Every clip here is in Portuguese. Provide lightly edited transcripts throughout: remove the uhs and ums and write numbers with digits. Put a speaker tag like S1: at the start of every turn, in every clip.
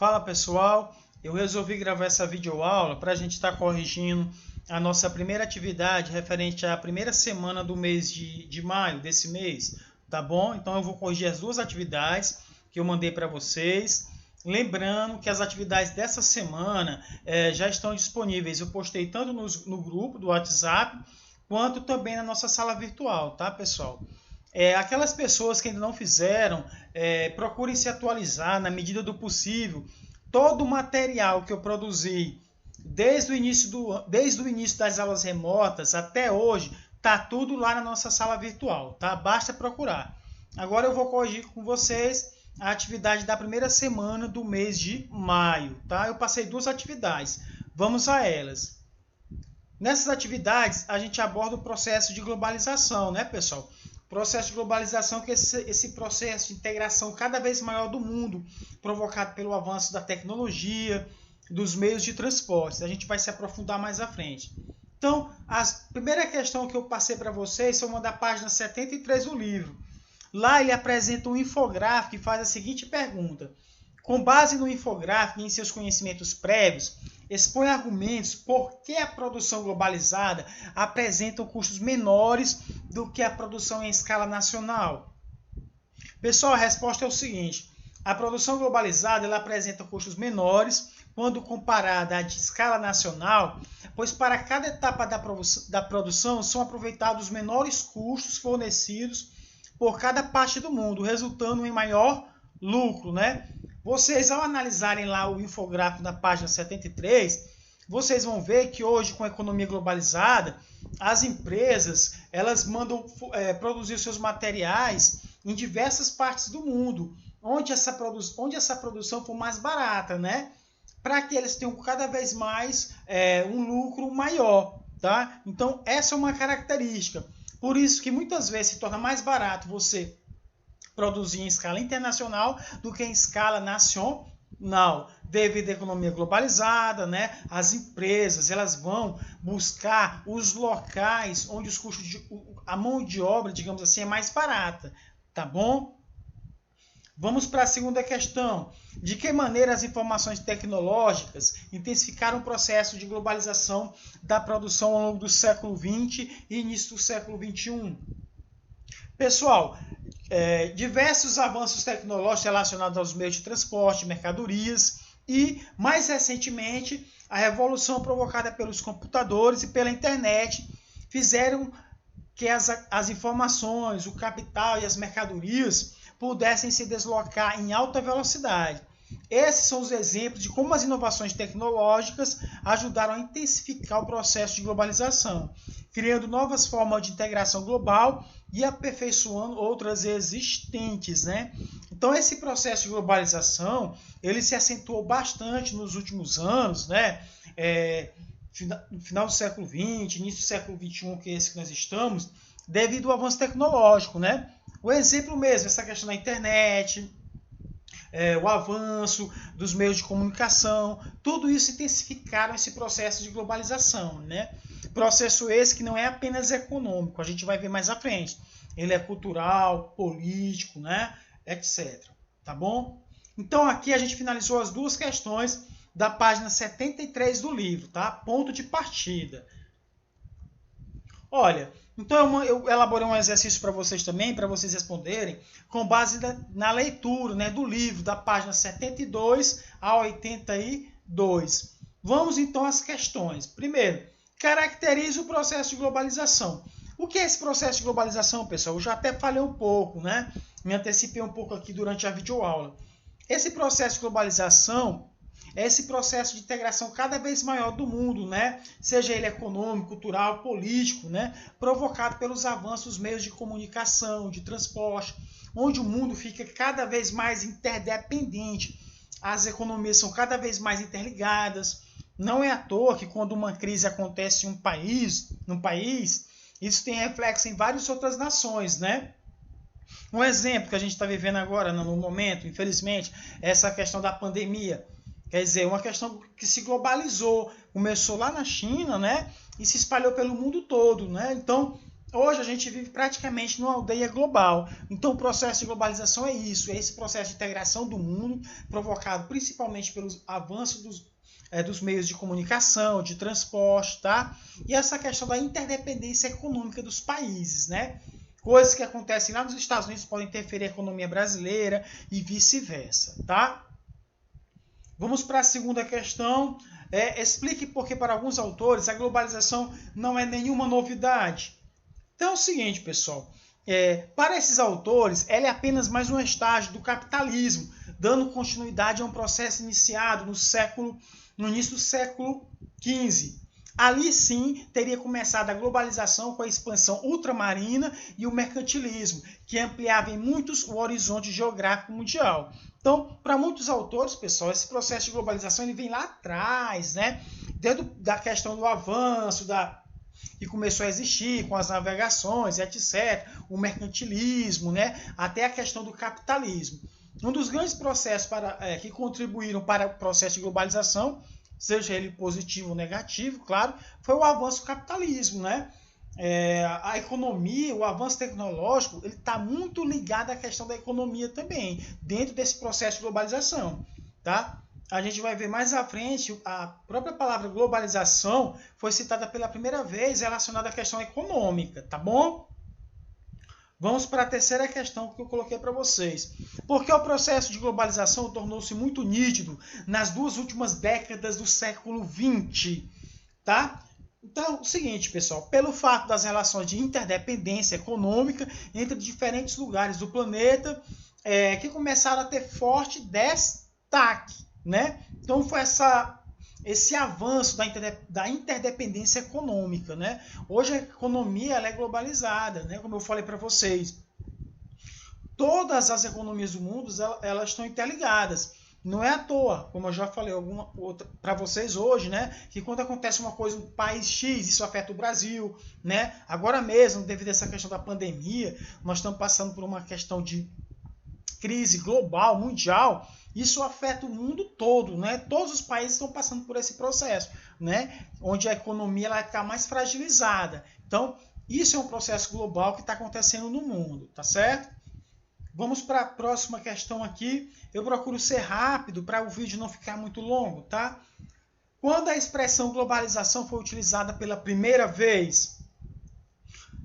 S1: Fala pessoal, eu resolvi gravar essa videoaula para a gente estar corrigindo a nossa primeira atividade referente à primeira semana do mês de maio desse mês, tá bom? Então eu vou corrigir as duas atividades que eu mandei para vocês. Lembrando que as atividades dessa semana já estão disponíveis, eu postei tanto no grupo do WhatsApp quanto também na nossa sala virtual, tá pessoal? Aquelas pessoas que ainda não fizeram, procurem se atualizar na medida do possível. Todo o material que eu produzi desde o início das aulas remotas até hoje, tá tudo lá na nossa sala virtual, tá? Basta procurar. Agora eu vou corrigir com vocês a atividade da primeira semana do mês de maio, tá? Eu passei duas atividades. Vamos a elas. Nessas atividades, a gente aborda o processo de globalização, né, pessoal? Processo de globalização, que é esse processo de integração cada vez maior do mundo, provocado pelo avanço da tecnologia, dos meios de transporte. A gente vai se aprofundar mais à frente. Então, a primeira questão que eu passei para vocês são uma da página 73 do livro. Lá ele apresenta um infográfico e faz a seguinte pergunta. Com base no infográfico e em seus conhecimentos prévios, expõe argumentos por que a produção globalizada apresenta custos menores do que a produção em escala nacional. Pessoal, a resposta é o seguinte. A produção globalizada ela apresenta custos menores quando comparada à de escala nacional, pois para cada etapa da produção são aproveitados os menores custos fornecidos por cada parte do mundo, resultando em maior lucro, né? Vocês, ao analisarem lá o infográfico na página 73, vocês vão ver que hoje, com a economia globalizada, as empresas elas mandam produzir seus materiais em diversas partes do mundo, onde essa produção for mais barata, né? Para que eles tenham cada vez mais um lucro maior, tá? Então, essa é uma característica. Por isso que muitas vezes se torna mais barato você produzir em escala internacional do que em escala nacional, devido à economia globalizada, né? As empresas elas vão buscar os locais onde os custos a mão de obra, digamos assim, é mais barata, tá bom? Vamos para a segunda questão. De que maneira as informações tecnológicas intensificaram o processo de globalização da produção ao longo do século XX e início do século XXI? Pessoal, diversos avanços tecnológicos relacionados aos meios de transporte, mercadorias e, mais recentemente, a revolução provocada pelos computadores e pela internet fizeram que as informações, o capital e as mercadorias pudessem se deslocar em alta velocidade. Esses são os exemplos de como as inovações tecnológicas ajudaram a intensificar o processo de globalização, criando novas formas de integração global e aperfeiçoando outras existentes, né? Então, esse processo de globalização, ele se acentuou bastante nos últimos anos, né? No final do século XX, início do século XXI, que é esse que nós estamos, devido ao avanço tecnológico, né? O exemplo mesmo, essa questão da internet, o avanço dos meios de comunicação, tudo isso intensificaram esse processo de globalização, né? Processo esse que não é apenas econômico, a gente vai ver mais à frente. Ele é cultural, político, né? Etc. Tá bom? Então aqui a gente finalizou as duas questões da página 73 do livro, tá? Ponto de partida. Olha, então eu elaborei um exercício para vocês também, para vocês responderem, com base na leitura, né, do livro, da página 72 a 82. Vamos então às questões. Primeiro, caracterize o processo de globalização. O que é esse processo de globalização, pessoal? Eu já até falei um pouco, né? Me antecipei um pouco aqui durante a videoaula. Esse processo de globalização é esse processo de integração cada vez maior do mundo, né? Seja ele econômico, cultural, político, né? Provocado pelos avanços dos meios de comunicação, de transporte, onde o mundo fica cada vez mais interdependente. As economias são cada vez mais interligadas. Não é à toa que quando uma crise acontece em um país, isso tem reflexo em várias outras nações, né? Um exemplo que a gente está vivendo agora, no momento, infelizmente, é essa questão da pandemia. Quer dizer, uma questão que se globalizou, começou lá na China, né, e se espalhou pelo mundo todo, né? Então, Hoje a gente vive praticamente numa aldeia global. Então o processo de globalização é isso, é esse processo de integração do mundo, provocado principalmente pelos avanços dos meios de comunicação, de transporte, tá? E essa questão da interdependência econômica dos países, né? Coisas que acontecem lá nos Estados Unidos podem interferir na economia brasileira e vice-versa, tá? Vamos para a segunda questão. Explique por que para alguns autores a globalização não é nenhuma novidade. Então é o seguinte, pessoal. Para esses autores, ela é apenas mais um estágio do capitalismo, dando continuidade a um processo iniciado no início do século XV. Ali sim teria começado a globalização com a expansão ultramarina e o mercantilismo, que ampliava em muitos o horizonte geográfico mundial. Então, para muitos autores, pessoal, esse processo de globalização ele vem lá atrás, né? Desde da questão do avanço, que começou a existir com as navegações, etc., o mercantilismo, né? Até a questão do capitalismo. Um dos grandes processos que contribuíram para o processo de globalização, seja ele positivo ou negativo, claro, foi o avanço do capitalismo, né? A economia, o avanço tecnológico, ele está muito ligado à questão da economia também, dentro desse processo de globalização, tá? A gente vai ver mais à frente, a própria palavra globalização foi citada pela primeira vez relacionada à questão econômica, tá bom? Vamos para a terceira questão que eu coloquei para vocês. Por que o processo de globalização tornou-se muito nítido nas duas últimas décadas do século XX? Tá? Então, é o seguinte, pessoal. Pelo fato das relações de interdependência econômica entre diferentes lugares do planeta, que começaram a ter forte destaque, né? Então, foi esse avanço da interdependência econômica, né? Hoje a economia ela é globalizada, né? Como eu falei para vocês, todas as economias do mundo elas estão interligadas. Não é à toa, como eu já falei para vocês hoje, né? Que quando acontece uma coisa no país X, isso afeta o Brasil, né? Agora mesmo, devido a essa questão da pandemia, nós estamos passando por uma questão de crise global, mundial. Isso afeta o mundo todo, né? Todos os países estão passando por esse processo, né? Onde a economia ela está mais fragilizada. Então, isso é um processo global que está acontecendo no mundo, tá certo? Vamos para a próxima questão aqui. Eu procuro ser rápido para o vídeo não ficar muito longo, tá? Quando a expressão globalização foi utilizada pela primeira vez?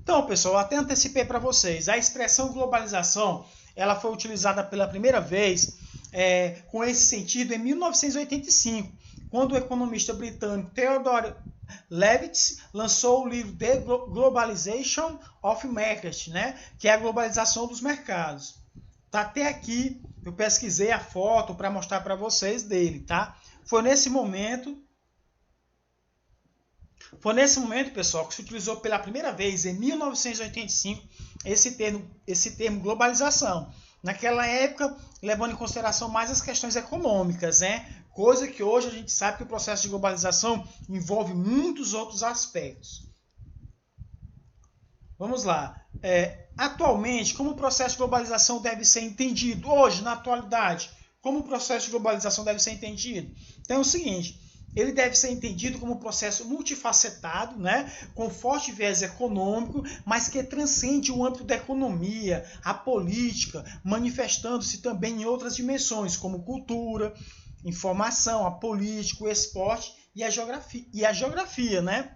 S1: Então, pessoal, eu até antecipei para vocês. A expressão globalização ela foi utilizada pela primeira vez com esse sentido em 1985, quando o economista britânico Theodore Levitt lançou o livro The Globalization of Markets, né, que é a globalização dos mercados. Tá, até aqui eu pesquisei a foto para mostrar para vocês dele, tá? Foi nesse momento, pessoal, que se utilizou pela primeira vez em 1985 esse termo globalização. Naquela época, levando em consideração mais as questões econômicas, né? Coisa que hoje a gente sabe que o processo de globalização envolve muitos outros aspectos. Vamos lá. Atualmente, como o processo de globalização deve ser entendido? Hoje, na atualidade, como o processo de globalização deve ser entendido? Então é o seguinte, ele deve ser entendido como um processo multifacetado, né, com forte viés econômico, mas que transcende o âmbito da economia, a política, manifestando-se também em outras dimensões, como cultura, informação, a política, o esporte e a geografia, né?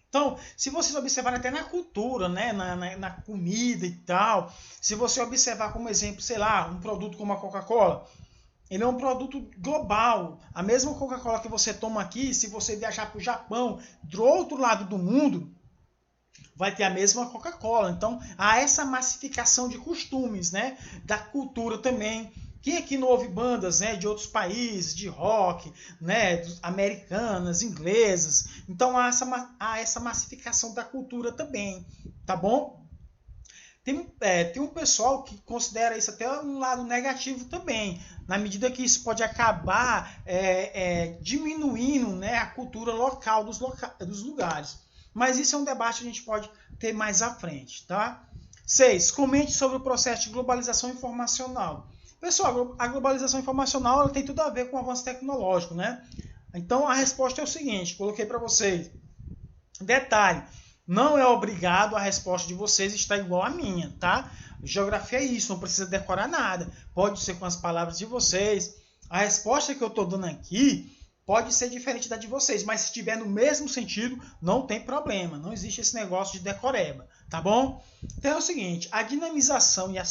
S1: Então, se vocês observarem até na cultura, né, na comida e tal, se você observar como exemplo, sei lá, um produto como a Coca-Cola, ele é um produto global. A mesma Coca-Cola que você toma aqui, se você viajar para o Japão, do outro lado do mundo, vai ter a mesma Coca-Cola. Então, há essa massificação de costumes, né? Da cultura também. Quem aqui não ouve bandas, né, de outros países, de rock, né, americanas, inglesas? Então, há essa massificação da cultura também, tá bom? Tem um pessoal que considera isso até um lado negativo também, na medida que isso pode acabar diminuindo, né, a cultura local dos lugares. Mas isso é um debate que a gente pode ter mais à frente, tá? 6. Comente sobre o processo de globalização informacional. Pessoal, a globalização informacional ela tem tudo a ver com o avanço tecnológico, né? Então a resposta é o seguinte, coloquei para vocês. Detalhe, Não é obrigado a resposta de vocês estar igual à minha, tá? Geografia é isso, não precisa decorar nada. Pode ser com as palavras de vocês. A resposta que eu estou dando aqui pode ser diferente da de vocês, mas se estiver no mesmo sentido, não tem problema. Não existe esse negócio de decoreba, tá bom? Então é o seguinte, a dinamização e a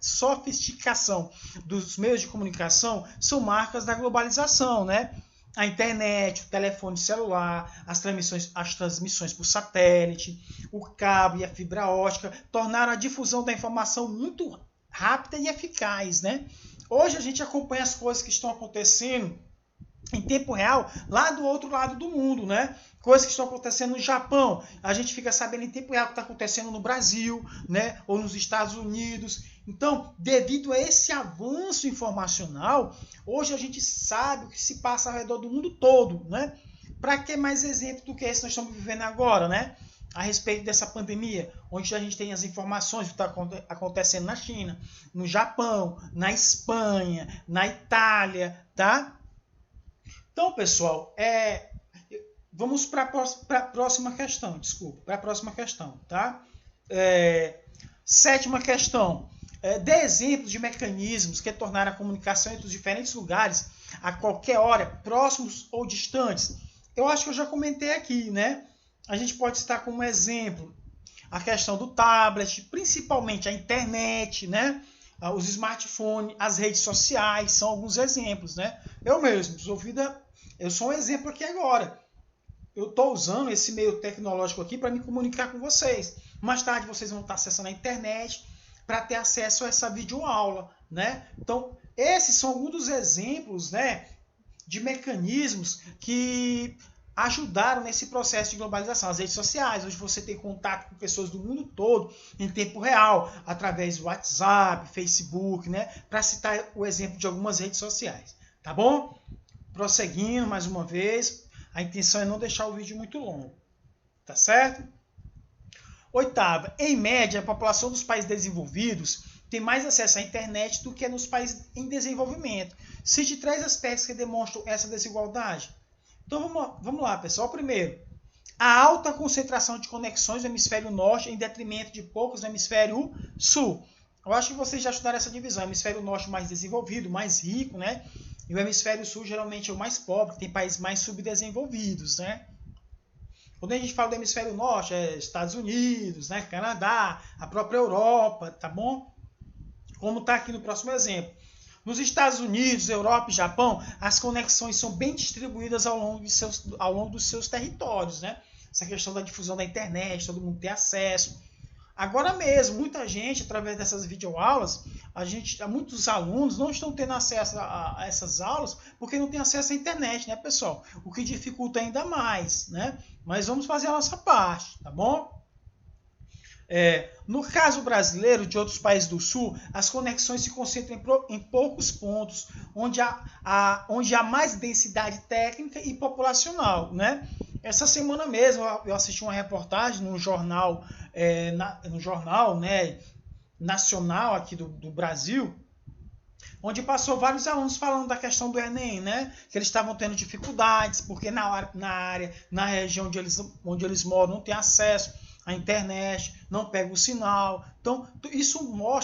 S1: sofisticação dos meios de comunicação são marcas da globalização, né? A internet, o telefone celular, as transmissões por satélite, o cabo e a fibra ótica tornaram a difusão da informação muito rápida e eficaz, né? Hoje a gente acompanha as coisas que estão acontecendo em tempo real lá do outro lado do mundo, né? Coisas que estão acontecendo no Japão, a gente fica sabendo em tempo real o que está acontecendo no Brasil, né? Ou nos Estados Unidos. Então, devido a esse avanço informacional, hoje a gente sabe o que se passa ao redor do mundo todo, né? Para que mais exemplo do que esse nós estamos vivendo agora, né? A respeito dessa pandemia, onde a gente tem as informações do que está acontecendo na China, no Japão, na Espanha, na Itália, tá? Então, pessoal, vamos para a próxima questão, para a próxima questão, tá? Sétima questão. Dê exemplos de mecanismos que tornaram a comunicação entre os diferentes lugares, a qualquer hora, próximos ou distantes. Eu acho que eu já comentei aqui, né? A gente pode citar como exemplo a questão do tablet, principalmente a internet, né? Os smartphones, as redes sociais, são alguns exemplos, né? Eu mesmo, eu sou um exemplo aqui agora. Eu estou usando esse meio tecnológico aqui para me comunicar com vocês. Mais tarde vocês vão estar acessando a internet para ter acesso a essa videoaula, né? Então, esses são alguns dos exemplos, né, de mecanismos que ajudaram nesse processo de globalização. As redes sociais, hoje você tem contato com pessoas do mundo todo em tempo real, através do WhatsApp, Facebook, né? Para citar o exemplo de algumas redes sociais, tá bom? Prosseguindo mais uma vez, a intenção é não deixar o vídeo muito longo, tá certo? Oitava, em média, a população dos países desenvolvidos tem mais acesso à internet do que nos países em desenvolvimento. Cite 3 aspectos que demonstram essa desigualdade. Então vamos lá, pessoal. Primeiro, a alta concentração de conexões no hemisfério norte em detrimento de poucos no hemisfério sul. Eu acho que vocês já estudaram essa divisão. O hemisfério norte mais desenvolvido, mais rico, né? E o hemisfério sul geralmente é o mais pobre, tem países mais subdesenvolvidos, né? Quando a gente fala do hemisfério norte, é Estados Unidos, né? Canadá, a própria Europa, tá bom? Como está aqui no próximo exemplo. Nos Estados Unidos, Europa e Japão, as conexões são bem distribuídas ao longo dos seus territórios, né? Essa questão da difusão da internet, todo mundo ter acesso. Agora mesmo, muita gente, através dessas videoaulas, muitos alunos não estão tendo acesso a essas aulas porque não têm acesso à internet, né, pessoal? O que dificulta ainda mais, né? Mas vamos fazer a nossa parte, tá bom? No caso brasileiro, de outros países do Sul, as conexões se concentram em poucos pontos, onde há mais densidade técnica e populacional, né? Essa semana mesmo eu assisti uma reportagem no jornal, né, nacional aqui do Brasil, onde passou vários alunos falando da questão do Enem, né? Que eles estavam tendo dificuldades, porque na região onde eles moram não tem acesso à internet, não pega o sinal. Então, isso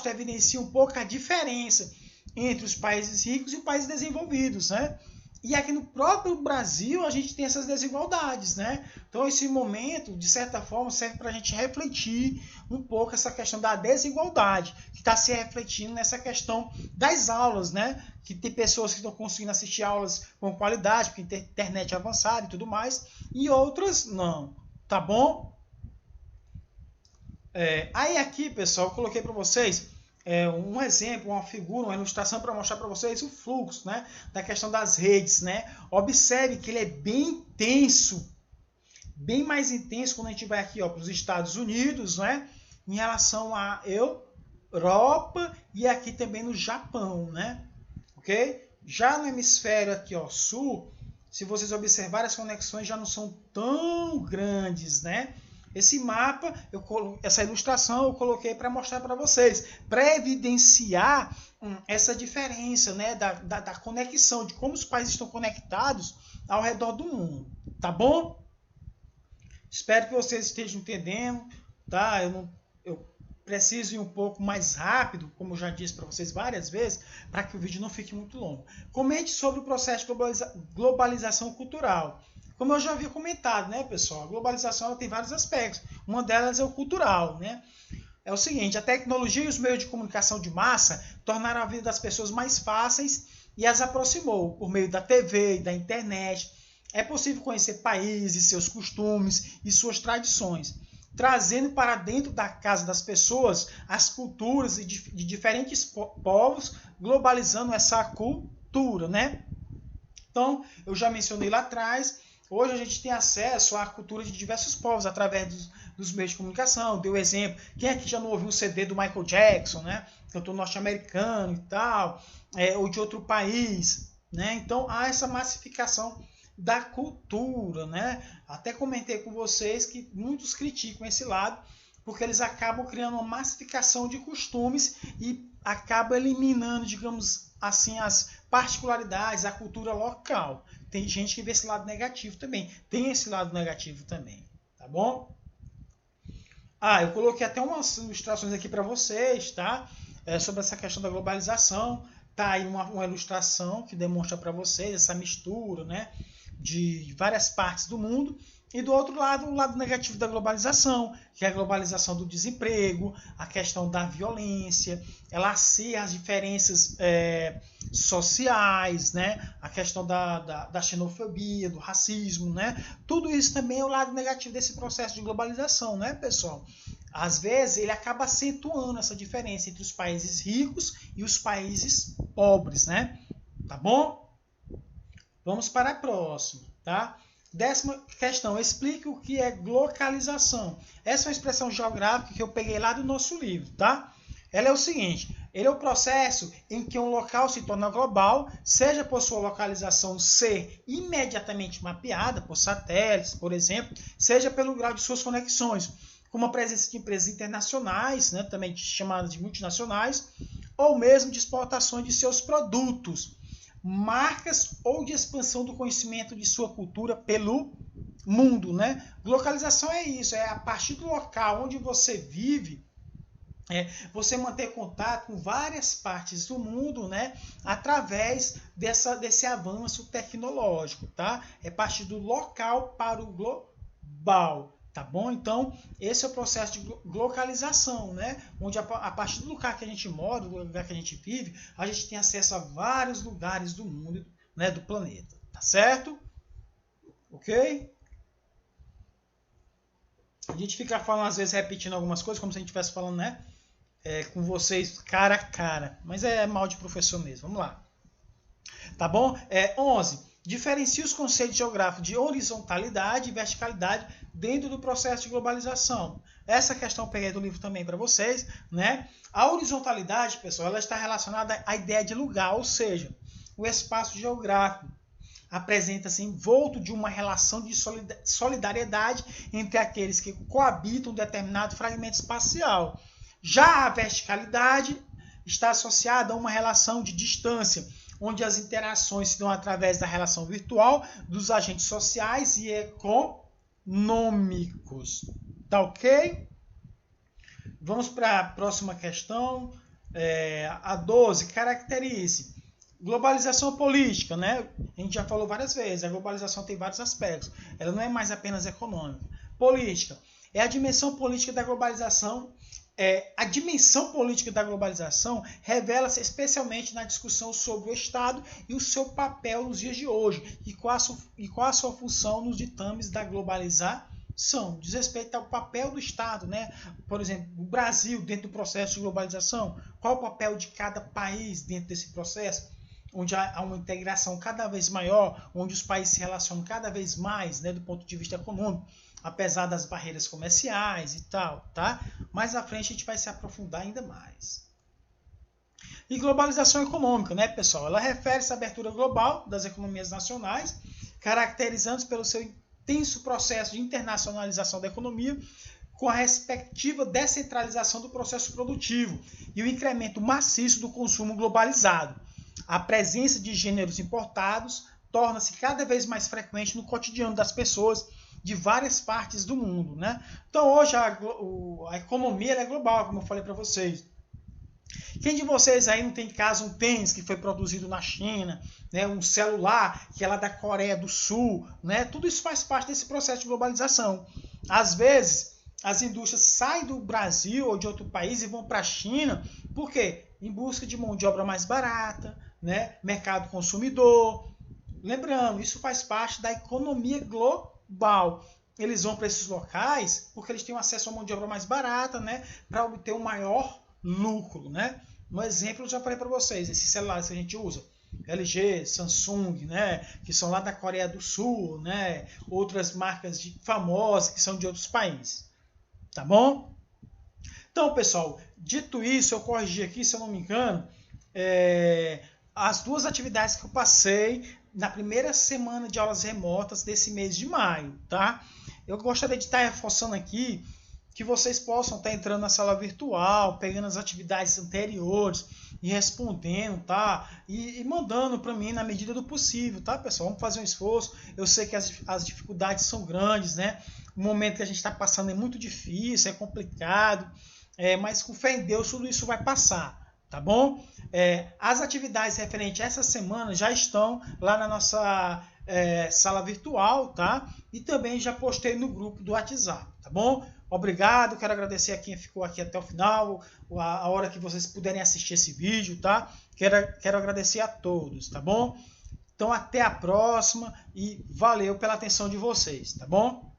S1: evidencia um pouco a diferença entre os países ricos e os países desenvolvidos, né? E aqui no próprio Brasil a gente tem essas desigualdades, né? Então esse momento, de certa forma, serve para a gente refletir um pouco essa questão da desigualdade, que está se refletindo nessa questão das aulas, né? Que tem pessoas que estão conseguindo assistir aulas com qualidade, porque tem internet avançada e tudo mais, e outras não, tá bom? Aí aqui, pessoal, eu coloquei para vocês um exemplo, uma figura, uma ilustração para mostrar para vocês o fluxo, né, da questão das redes, né? Observe que ele é bem intenso, bem mais intenso quando a gente vai aqui para os Estados Unidos, né, em relação à Europa e aqui também no Japão, né? Ok? Já no hemisfério aqui, sul, se vocês observarem, as conexões já não são tão grandes, né? Esse mapa, essa ilustração eu coloquei para mostrar para vocês, para evidenciar essa diferença, né, da conexão, de como os países estão conectados ao redor do mundo, tá bom? Espero que vocês estejam entendendo, tá? Eu preciso ir um pouco mais rápido, como eu já disse para vocês várias vezes, para que o vídeo não fique muito longo. Comente sobre o processo de globalização cultural. Como eu já havia comentado, né, pessoal? A globalização ela tem vários aspectos. Uma delas é o cultural, né? É o seguinte, a tecnologia e os meios de comunicação de massa tornaram a vida das pessoas mais fáceis e as aproximou por meio da TV e da internet. É possível conhecer países, seus costumes e suas tradições, trazendo para dentro da casa das pessoas as culturas de diferentes povos, globalizando essa cultura, né? Então, eu já mencionei lá atrás, hoje a gente tem acesso à cultura de diversos povos através dos meios de comunicação. Deu exemplo, quem aqui já não ouviu um CD do Michael Jackson, né? Cantor norte-americano e tal, ou de outro país, né? Então, há essa massificação da cultura, né? Até comentei com vocês que muitos criticam esse lado, porque eles acabam criando uma massificação de costumes e acabam eliminando, digamos assim, as particularidades, a cultura local. Tem gente que vê esse lado negativo também. Tem esse lado negativo também, tá bom? Eu coloquei até umas ilustrações aqui para vocês, tá? Sobre essa questão da globalização. Tá aí uma ilustração que demonstra para vocês essa mistura, né? De várias partes do mundo, e do outro lado, o lado negativo da globalização, que é a globalização do desemprego, a questão da violência, ela acirra as diferenças sociais, né? A questão da xenofobia, do racismo, né? Tudo isso também é o lado negativo desse processo de globalização, né, pessoal? Às vezes ele acaba acentuando essa diferença entre os países ricos e os países pobres, né? Tá bom? Vamos para a próxima, tá? 10ª questão, explique o que é localização. Essa é uma expressão geográfica que eu peguei lá do nosso livro, tá? Ela é o seguinte, ele é o processo em que um local se torna global, seja por sua localização ser imediatamente mapeada, por satélites, por exemplo, seja pelo grau de suas conexões, como a presença de empresas internacionais, né, também chamadas de multinacionais, ou mesmo de exportações de seus produtos, marcas ou de expansão do conhecimento de sua cultura pelo mundo, né? Localização é isso, é a partir do local onde você vive, você manter contato com várias partes do mundo, né? Através desse avanço tecnológico, tá? É partir do local para o global. Tá bom? Então, esse é o processo de localização, né? Onde a partir do lugar que a gente mora, do lugar que a gente vive, a gente tem acesso a vários lugares do mundo, né, do planeta. Tá certo? Ok? A gente fica falando, às vezes, repetindo algumas coisas, como se a gente estivesse falando, né? Com vocês cara a cara. Mas é mal de professor mesmo. Vamos lá. Tá bom? 11. Diferencia os conceitos geográficos de horizontalidade e verticalidade dentro do processo de globalização. Essa questão eu peguei do livro também para vocês, né? A horizontalidade, pessoal, ela está relacionada à ideia de lugar, ou seja, o espaço geográfico apresenta-se envolto de uma relação de solidariedade entre aqueles que coabitam um determinado fragmento espacial. Já a verticalidade está associada a uma relação de distância, onde as interações se dão através da relação virtual dos agentes sociais e econômicos. Tá ok? Vamos para a próxima questão. A 12. Caracterize. Globalização política, né? A gente já falou várias vezes. A globalização tem vários aspectos. Ela não é mais apenas econômica. Política. É a dimensão política da globalização. A dimensão política da globalização revela-se especialmente na discussão sobre o Estado e o seu papel nos dias de hoje e qual a sua função nos ditames da globalização. Diz respeito ao papel do Estado, né? Por exemplo, o Brasil dentro do processo de globalização, qual o papel de cada país dentro desse processo, onde há uma integração cada vez maior, onde os países se relacionam cada vez mais, né, do ponto de vista econômico, apesar das barreiras comerciais e tal, tá? Mais à frente a gente vai se aprofundar ainda mais. E globalização econômica, né, pessoal? Ela refere-se à abertura global das economias nacionais, caracterizando-se pelo seu intenso processo de internacionalização da economia, com a respectiva descentralização do processo produtivo e o incremento maciço do consumo globalizado. A presença de gêneros importados torna-se cada vez mais frequente no cotidiano das pessoas, de várias partes do mundo, né? Então hoje a economia é global, como eu falei para vocês. Quem de vocês aí não tem em casa um tênis que foi produzido na China, né? Um celular que é lá da Coreia do Sul, né? Tudo isso faz parte desse processo de globalização. Às vezes as indústrias saem do Brasil ou de outro país e vão para a China, por quê? Em busca de mão de obra mais barata, né? Mercado consumidor. Lembrando, isso faz parte da economia global. Eles vão para esses locais porque eles têm acesso a mão de obra mais barata, né? Para obter um maior lucro, né? Um exemplo eu já falei para vocês, esses celulares que a gente usa, LG, Samsung, né? Que são lá da Coreia do Sul, né? Outras marcas famosas que são de outros países, tá bom? Então, pessoal, dito isso, eu corrigi aqui, se eu não me engano, as duas atividades que eu passei na primeira semana de aulas remotas desse mês de maio, tá? Eu gostaria de estar reforçando aqui que vocês possam estar entrando na sala virtual, pegando as atividades anteriores e respondendo, tá? E mandando para mim na medida do possível, tá, pessoal? Vamos fazer um esforço. Eu sei que as dificuldades são grandes, né? O momento que a gente está passando é muito difícil, é complicado, mas com fé em Deus tudo isso vai passar. Tá bom? As atividades referentes a essa semana já estão lá na nossa sala virtual, tá? E também já postei no grupo do WhatsApp, tá bom? Obrigado, quero agradecer a quem ficou aqui até o final, a hora que vocês puderem assistir esse vídeo, tá? Quero agradecer a todos, tá bom? Então até a próxima e valeu pela atenção de vocês, tá bom?